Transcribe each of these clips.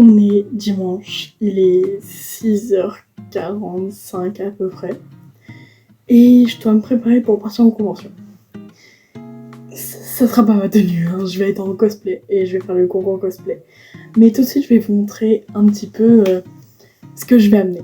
On est dimanche, il est 6h45 à peu près. Et je dois me préparer pour partir en convention. Ça sera pas ma tenue, hein. Je vais être en cosplay et je vais faire le concours cosplay. Mais tout de suite, je vais vous montrer un petit peu ce que je vais amener.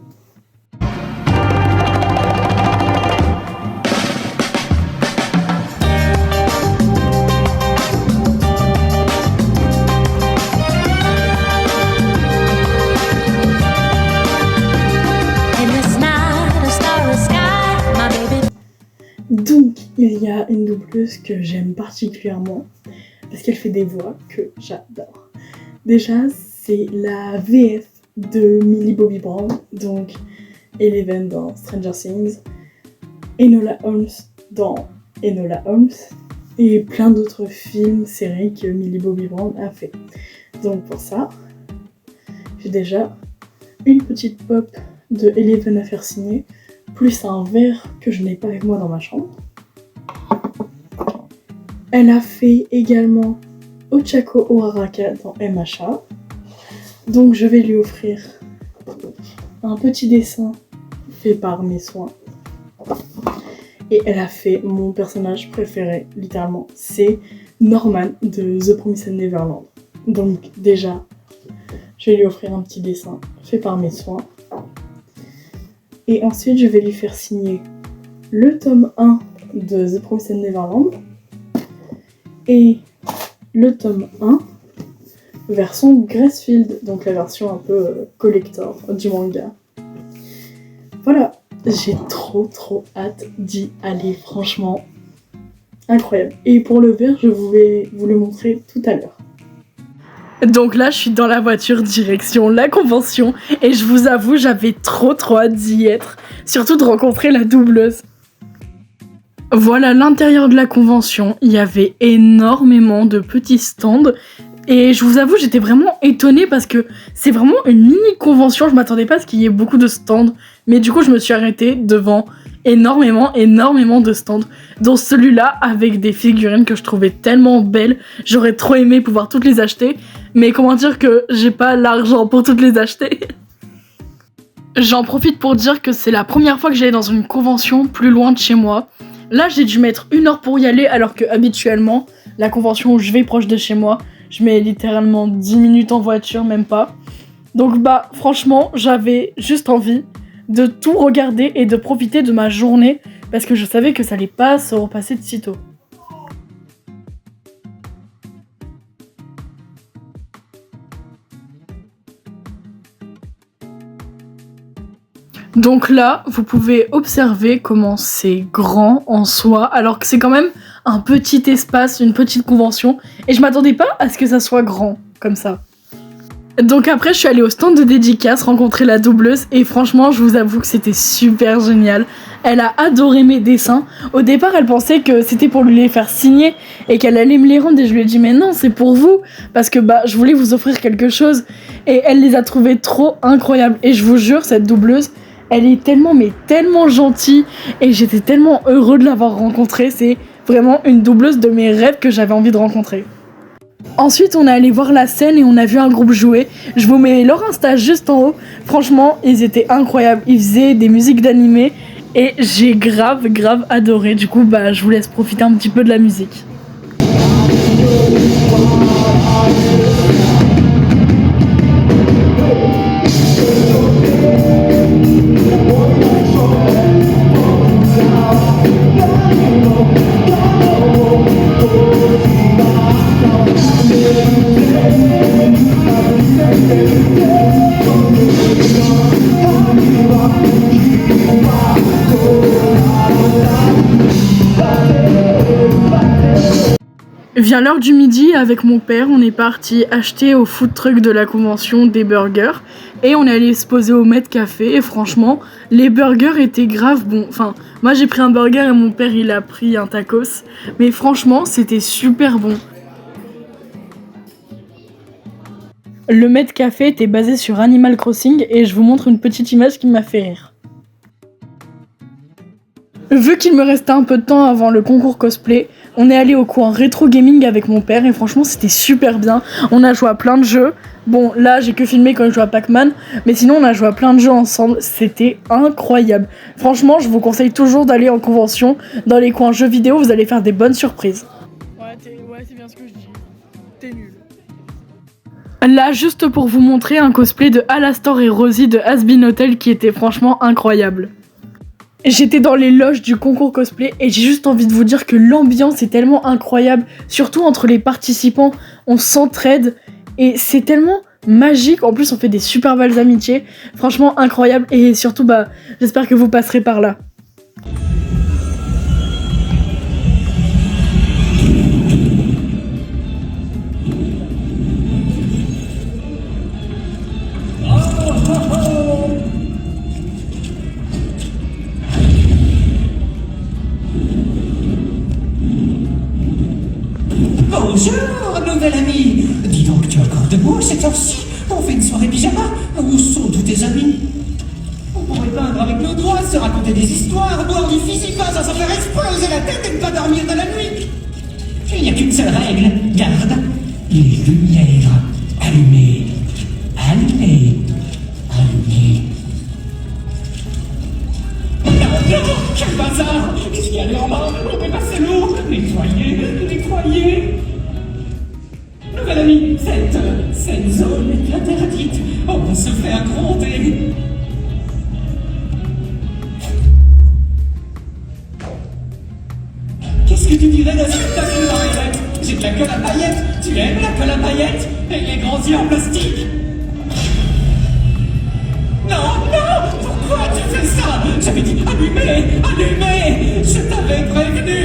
Donc, il y a une doubleuse que j'aime particulièrement parce qu'elle fait des voix que j'adore. Déjà, c'est la VF de Millie Bobby Brown, donc Eleven dans Stranger Things, Enola Holmes dans Enola Holmes et plein d'autres films, séries que Millie Bobby Brown a fait. Donc pour ça, j'ai déjà une petite pop de Eleven à faire signer, plus un verre que je n'ai pas avec moi dans ma chambre. Elle a fait également Ochako Uraraka dans MHA. Donc je vais lui offrir un petit dessin fait par mes soins. Et elle a fait mon personnage préféré, littéralement. C'est Norman de The Promised Neverland. Donc déjà, je vais lui offrir un petit dessin fait par mes soins. Et ensuite, je vais lui faire signer le tome 1 de The Promised Neverland et le tome 1 version Gracefield, donc la version un peu collector du manga. Voilà, j'ai trop hâte d'y aller, franchement, incroyable. Et pour le verre, je vais vous le montrer tout à l'heure. Donc là, je suis dans la voiture direction la convention et je vous avoue, j'avais trop hâte d'y être, surtout de rencontrer la doubleuse. Voilà l'intérieur de la convention, il y avait énormément de petits stands et je vous avoue, j'étais vraiment étonnée parce que c'est vraiment une mini convention, je m'attendais pas à ce qu'il y ait beaucoup de stands, mais du coup je me suis arrêtée devant énormément de stands, dont celui-là avec des figurines que je trouvais tellement belles, j'aurais trop aimé pouvoir toutes les acheter, mais comment dire que j'ai pas l'argent pour toutes les acheter. J'en profite pour dire que c'est la première fois que j'allais dans une convention plus loin de chez moi. Là j'ai dû mettre 1 heure pour y aller, alors que habituellement, la convention où je vais proche de chez moi, je mets littéralement 10 minutes en voiture, même pas. Donc bah franchement, j'avais juste envie de tout regarder et de profiter de ma journée parce que je savais que ça allait pas se repasser de sitôt. Donc là, vous pouvez observer comment c'est grand en soi, alors que c'est quand même un petit espace, une petite convention, et je m'attendais pas à ce que ça soit grand, comme ça. Donc après, je suis allée au stand de dédicace, rencontrer la doubleuse, et franchement, je vous avoue que c'était super génial. Elle a adoré mes dessins. Au départ, elle pensait que c'était pour lui les faire signer, et qu'elle allait me les rendre, et je lui ai dit, mais non, c'est pour vous, parce que bah, je voulais vous offrir quelque chose, et elle les a trouvés trop incroyables. Et je vous jure, cette doubleuse, elle est tellement gentille, et j'étais tellement heureux de l'avoir rencontrée, c'est vraiment une doubleuse de mes rêves que j'avais envie de rencontrer. Ensuite, on est allé voir la scène et on a vu un groupe jouer. Je vous mets leur Insta juste en haut. Franchement, ils étaient incroyables. Ils faisaient des musiques d'animé et j'ai grave adoré. Du coup, bah, je vous laisse profiter un petit peu de la musique. Vient l'heure du midi, avec mon père, on est parti acheter au food truck de la convention des burgers et on est allé se poser au Met Café et franchement, les burgers étaient grave bons. Enfin, moi j'ai pris un burger et mon père il a pris un tacos, mais franchement, c'était super bon. Le Met Café était basé sur Animal Crossing et je vous montre une petite image qui m'a fait rire. Vu qu'il me restait un peu de temps avant le concours cosplay, On est allé au coin rétro gaming avec mon père et franchement c'était super bien. On a joué à plein de jeux. Bon là j'ai que filmé quand je jouais à Pac-Man, mais sinon on a joué à plein de jeux ensemble, c'était incroyable. Franchement je vous conseille toujours d'aller en convention, dans les coins jeux vidéo, vous allez faire des bonnes surprises. Ouais c'est bien ce que je dis, t'es nul. Là juste pour vous montrer un cosplay de Alastor et Rosie de Has-Been Hotel qui était franchement incroyable. J'étais dans les loges du concours cosplay et j'ai juste envie de vous dire que l'ambiance est tellement incroyable, surtout entre les participants, on s'entraide et c'est tellement magique, en plus on fait des super belles amitiés, franchement incroyable et surtout j'espère que vous passerez par là. Bonjour, nouvel ami. Dis donc, tu es encore debout cette heure-ci? On fait une soirée pyjama. Où sont tous tes amis? On pourrait peindre avec nos doigts, se raconter des histoires, boire du physique sans s'en faire exploser la tête et ne pas dormir de la nuit. Il n'y a qu'une seule règle, garde. Les lumières allumées. Allumées. Allumées. Non, quel bazar! Qu'est-ce qu'il y a en bas? On peut passer l'eau! Nettoyer! Nouvel ami, cette zone est interdite. On se fait gronder. Qu'est-ce que tu dirais d'un spectacle de marionnettes? J'ai de la colle à paillettes. Tu aimes la colle à paillettes? Et les grands yeux en plastique? Non! Pourquoi tu fais ça? J'avais dit allumez! Je t'avais prévenu!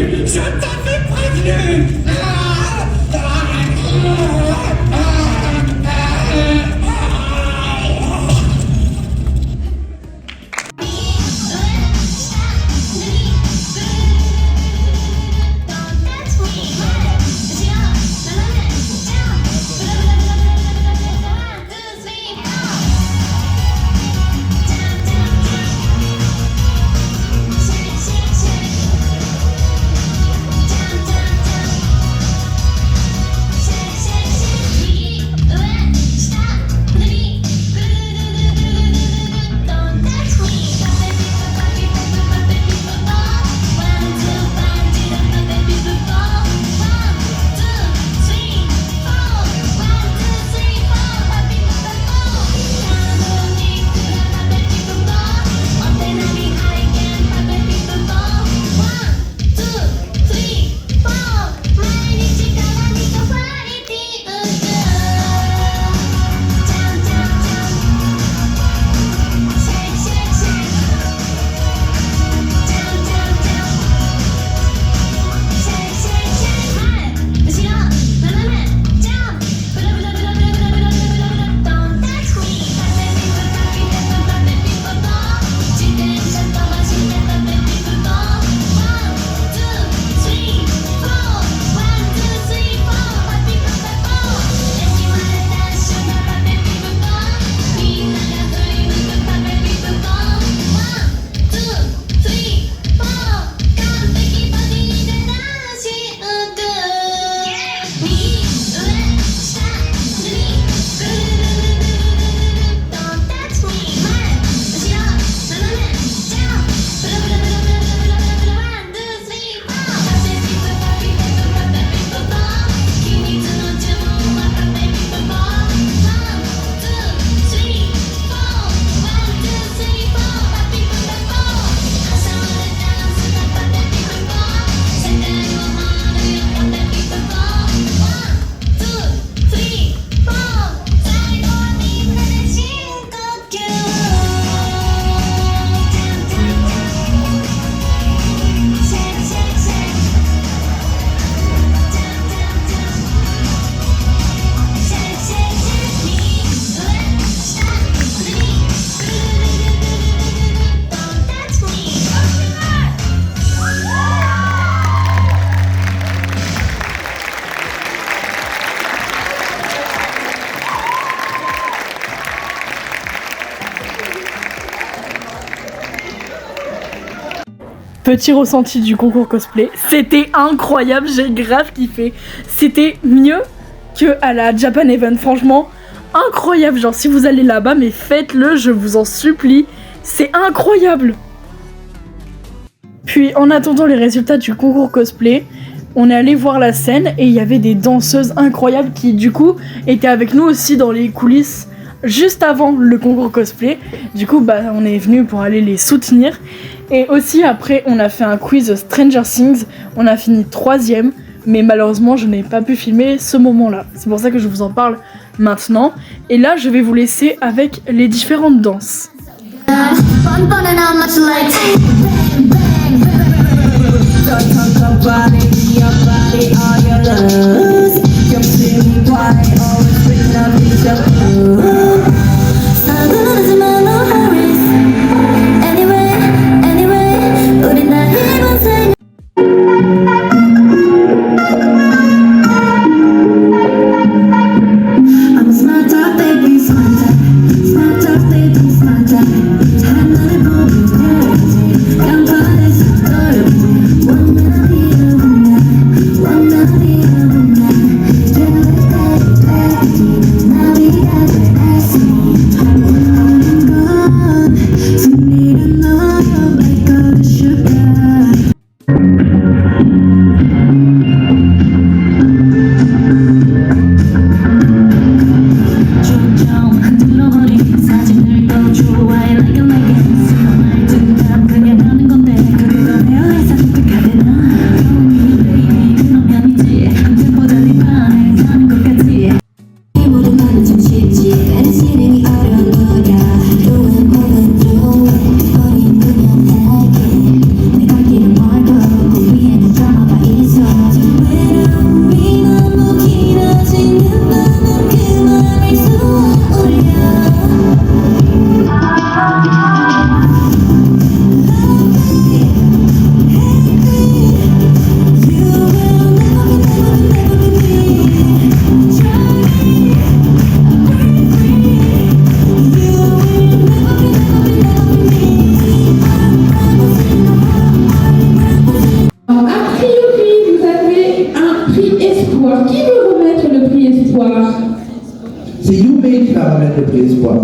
Petit ressenti du concours cosplay. C'était incroyable, j'ai grave kiffé. C'était mieux que à la Japan Event, franchement. Incroyable, genre si vous allez là-bas, mais faites-le, je vous en supplie. C'est incroyable. Puis en attendant les résultats du concours cosplay, on est allé voir la scène et il y avait des danseuses incroyables qui du coup étaient avec nous aussi dans les coulisses juste avant le concours cosplay. Du coup on est venu pour aller les soutenir. Et aussi après on a fait un quiz Stranger Things, on a fini 3e, mais malheureusement je n'ai pas pu filmer ce moment-là. C'est pour ça que je vous en parle maintenant. Et là je vais vous laisser avec les différentes danses. C'est Youmei qui va remettre le prix espoir.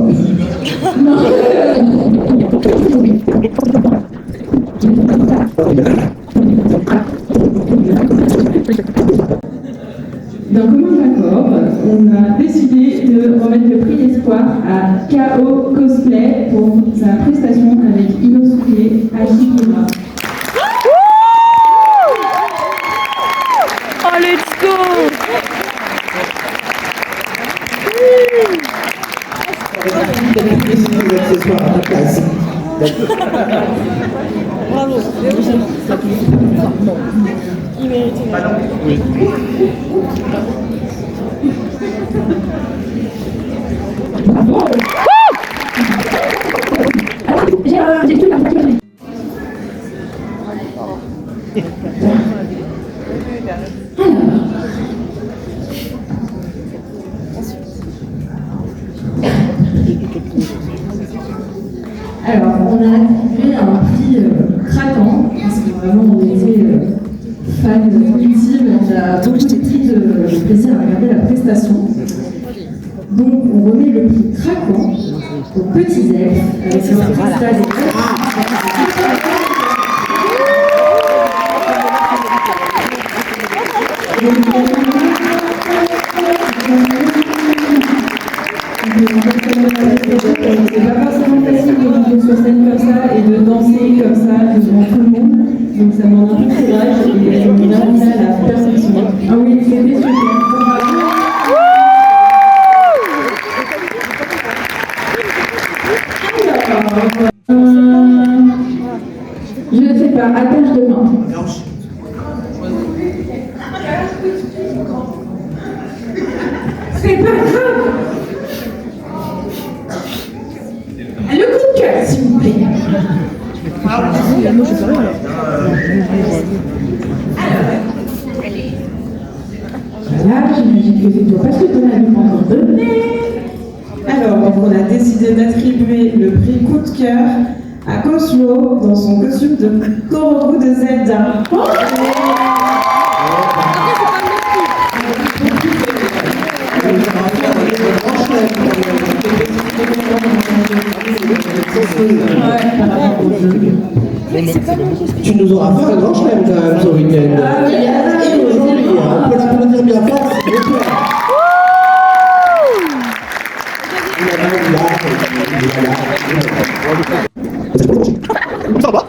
D'un commun accord, on a décidé de remettre le prix espoir à KO Cosplay pour sa prestation avec Inosuke Hashikura. Oh, let's go! Bravo. Il mérite. Oui. Alors, on a attribué un prix craquant, parce que vraiment on était fans ultimes, on a beaucoup de plaisir à regarder la prestation. Donc on remet le prix craquant aux petits elfes avec leur cristal des c'est pas forcément facile de monter sur scène comme ça et de danser comme ça devant tout le monde. Donc ça demande un peu de courage et on a mis ça à la perfection. Ah oui, c'était super. Je ne sais pas, attache de main. C'est pas grave. Le coup de cœur, s'il vous plaît. Voilà, j'imagine que c'est toi parce que tu n'as pas encore donné. Alors, donc on a décidé d'attribuer le prix coup de cœur à Cosmo dans son costume de Korogu de Zelda. Tu nous auras fait un grand chelem quand même ce week-end. Et aujourd'hui, on peut l'applaudir bien fort, s'il vous plaît. Ça va?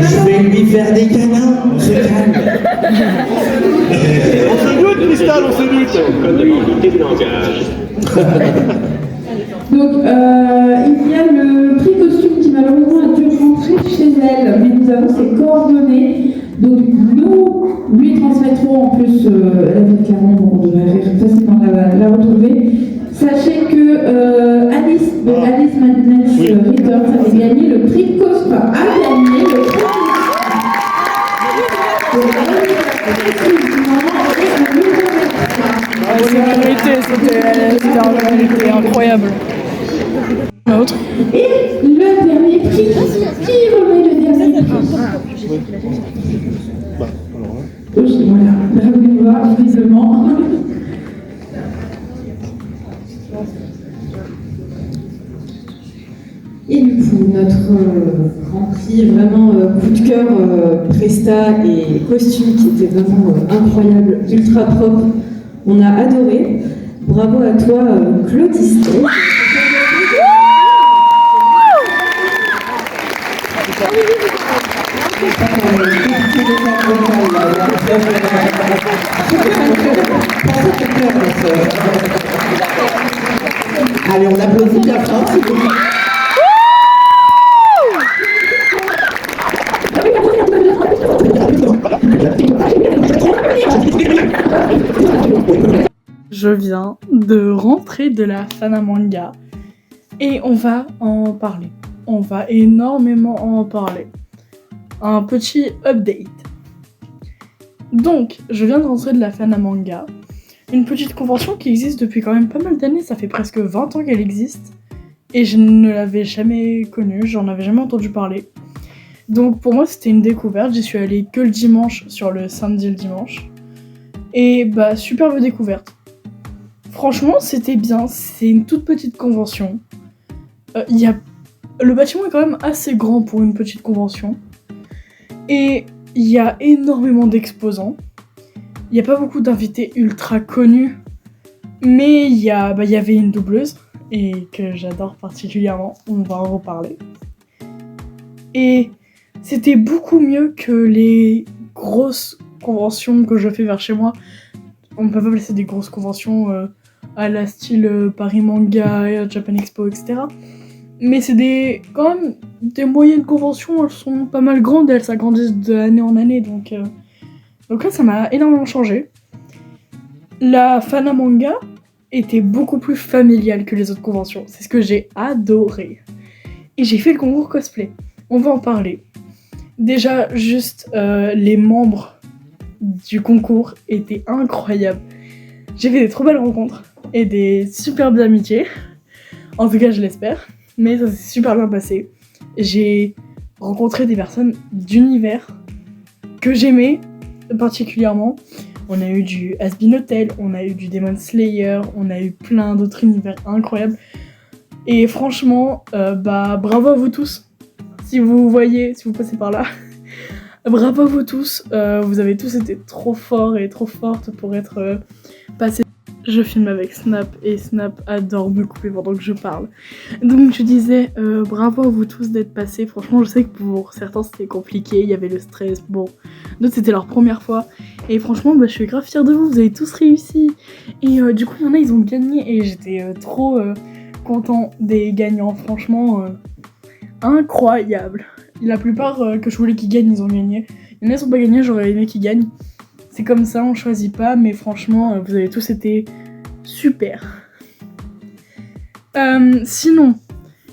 Je vais lui faire des câlins, on se calme. On se doute, Cristal, on se doute. Donc, il y a le prix costume qui malheureusement a dû rentrer chez elle, mais nous avons ses coordonnées. Donc, nous lui transmettrons en plus la vie de Caron, donc on devrait facilement la retrouver. Sachez que Alice de Alice Madness Returns avait gagné le prix costume, a gagné le prix C'était incroyable. L'autre. Et le dernier prix, qui remet le dernier prix? Voilà, là où il va, visiblement. Et du coup, notre grand prix, vraiment coup de cœur, Presta et costume qui était vraiment incroyable, ultra propre. On a adoré. Bravo à toi, Claude Istet. Allez, on applaudit bien fort, s'il vous plaît. Je viens de rentrer de la Fanamanga et on va en parler. On va énormément en parler. Un petit update. Donc, je viens de rentrer de la Fanamanga, une petite convention qui existe depuis quand même pas mal d'années, ça fait presque 20 ans qu'elle existe, et je ne l'avais jamais connue, j'en avais jamais entendu parler. Donc pour moi c'était une découverte, j'y suis allée que le dimanche sur le samedi et le dimanche, et bah superbe découverte. Franchement c'était bien, c'est une toute petite convention, le bâtiment est quand même assez grand pour une petite convention, et il y a énormément d'exposants. Il n'y a pas beaucoup d'invités ultra connus, mais il y avait une doubleuse, et que j'adore particulièrement, on va en reparler. Et c'était beaucoup mieux que les grosses conventions que je fais vers chez moi. On ne peut pas placer des grosses conventions à la style Paris Manga, Japan Expo, etc. Mais c'est quand même des moyennes conventions, elles sont pas mal grandes, elles s'agrandissent d'année en année, donc là ça m'a énormément changé. La Fanamanga était beaucoup plus familiale que les autres conventions, c'est ce que j'ai adoré. Et j'ai fait le concours cosplay, on va en parler. Déjà juste les membres du concours étaient incroyables. J'ai fait des trop belles rencontres et des superbes amitiés, en tout cas je l'espère. Mais ça s'est super bien passé. J'ai rencontré des personnes d'univers que j'aimais particulièrement. On a eu du Has-Been Hotel, on a eu du Demon Slayer, on a eu plein d'autres univers incroyables. Et franchement, bravo à vous tous. Si vous passez par là, bravo à vous tous. Vous avez tous été trop forts et trop fortes pour être passés. Je filme avec Snap et Snap adore me couper pendant que je parle. Donc je disais bravo à vous tous d'être passés. Franchement je sais que pour certains c'était compliqué, il y avait le stress, bon, d'autres c'était leur première fois. Et franchement je suis grave fière de vous, vous avez tous réussi. Et du coup il y en a ils ont gagné et j'étais trop content des gagnants, franchement incroyable. La plupart que je voulais qu'ils gagnent ils ont gagné. Il y en a qui sont pas gagnés, j'aurais aimé qu'ils gagnent. C'est comme ça, on choisit pas, mais franchement, vous avez tous été super. Sinon,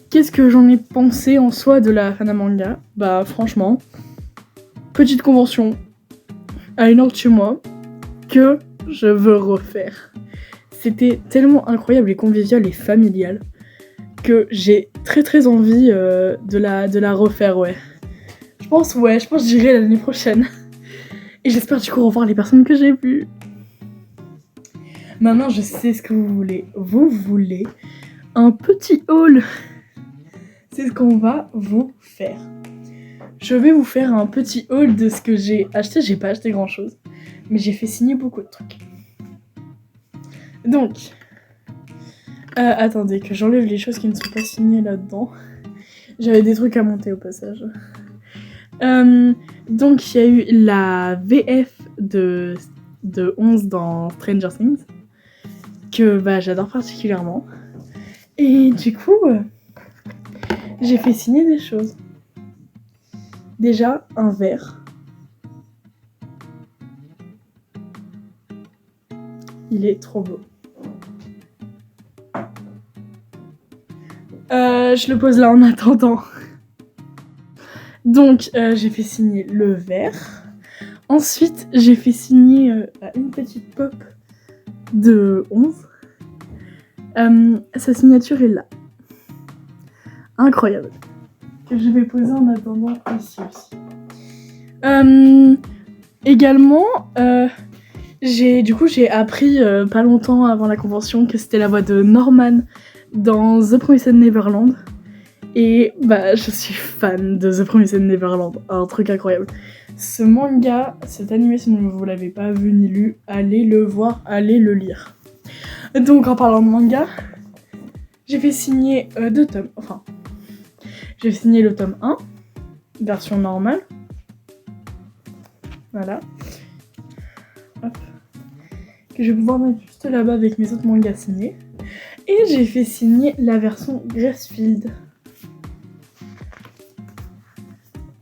qu'est-ce que j'en ai pensé en soi de la Fanamanga ? Bah franchement, petite convention à 1 heure de chez moi que je veux refaire. C'était tellement incroyable et convivial et familial que j'ai très envie de la refaire, ouais. Je pense que j'irai l'année prochaine. Et j'espère du coup revoir les personnes que j'ai vues. Maintenant, je sais ce que vous voulez. Vous voulez un petit haul. C'est ce qu'on va vous faire. Je vais vous faire un petit haul de ce que j'ai acheté. J'ai pas acheté grand chose, mais j'ai fait signer beaucoup de trucs. Donc, attendez que j'enlève les choses qui ne sont pas signées là-dedans. J'avais des trucs à monter au passage. Donc, il y a eu la VF de 11 dans Stranger Things, que j'adore particulièrement. Et du coup, j'ai fait signer des choses. Déjà, un verre. Il est trop beau. Je le pose là en attendant. Donc, j'ai fait signer le verre. Ensuite, j'ai fait signer une petite pop de 11. Sa signature est là. Incroyable. Que je vais poser en attendant ici aussi. Également, j'ai appris pas longtemps avant la convention que c'était la voix de Norman dans The Promised Neverland. Et je suis fan de The Promised Neverland, un truc incroyable. Ce manga, cet animé, si vous l'avez pas vu ni lu, allez le voir, allez le lire. Donc en parlant de manga, j'ai fait signer 2 tomes, j'ai signé le tome 1, version normale. Voilà. Hop. Que je vais pouvoir mettre juste là-bas avec mes autres mangas signés. Et j'ai fait signer la version Gracefield,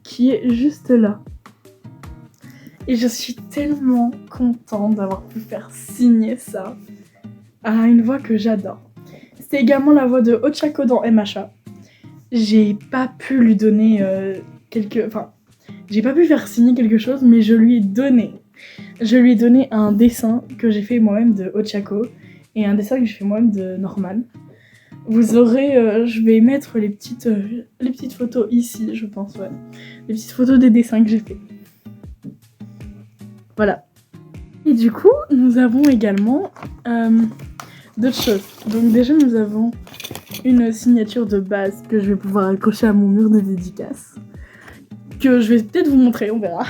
qui est juste là. Et je suis tellement contente d'avoir pu faire signer ça à une voix que j'adore. C'était également la voix de Ochako dans MHA. J'ai pas pu lui donner j'ai pas pu faire signer quelque chose, mais je lui ai donné un dessin que j'ai fait moi-même de Ochako et un dessin que j'ai fait moi-même de Norman. Vous aurez, je vais mettre les petites photos ici, je pense, ouais. Les petites photos des dessins que j'ai fait. Voilà. Et du coup, nous avons également d'autres choses. Donc déjà, nous avons une signature de base que je vais pouvoir accrocher à mon mur de dédicace, que je vais peut-être vous montrer, on verra.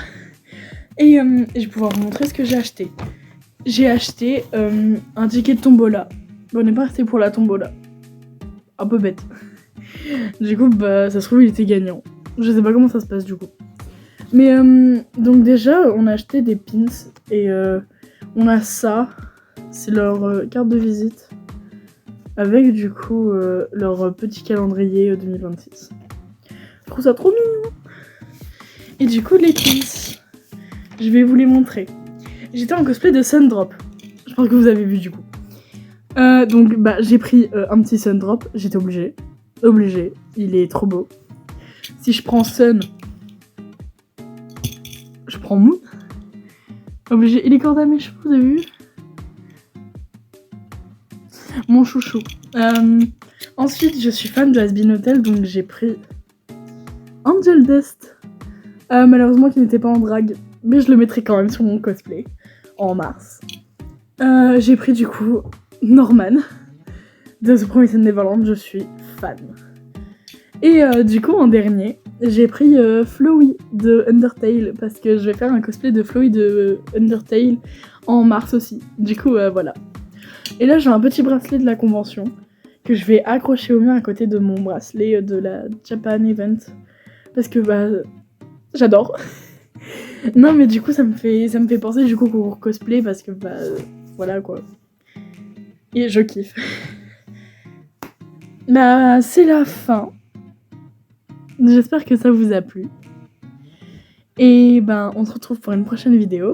Et je vais pouvoir vous montrer ce que j'ai acheté. J'ai acheté un ticket de tombola. On n'est pas resté pour la tombola. Un peu bête. Du coup, ça se trouve, il était gagnant. Je sais pas comment ça se passe du coup. Mais donc déjà, on a acheté des pins et on a ça. C'est leur carte de visite avec du coup leur petit calendrier 2026. Je trouve ça trop mignon. Et du coup, les pins, je vais vous les montrer. J'étais en cosplay de Sundrop. Je pense que vous avez vu du coup. Donc j'ai pris un petit Sundrop, j'étais obligée, il est trop beau. Si je prends Sun, je prends Moon, obligé. Il est cordé à mes cheveux, vous avez vu? Mon chouchou. Ensuite, je suis fan de Hazbin Hotel, donc j'ai pris Angel Dust, malheureusement qui n'était pas en drague, mais je le mettrai quand même sur mon cosplay en mars. J'ai pris du coup Norman de The Promised Neverland, je suis fan. Et du coup en dernier, j'ai pris Flowey de Undertale parce que je vais faire un cosplay de Flowey de Undertale en mars aussi. Du coup voilà. Et là j'ai un petit bracelet de la convention que je vais accrocher au mur à côté de mon bracelet de la Japan Event parce que j'adore. Non mais du coup ça me fait penser du coup au cosplay parce que voilà quoi. Et je kiffe. C'est la fin. J'espère que ça vous a plu. Et on se retrouve pour une prochaine vidéo.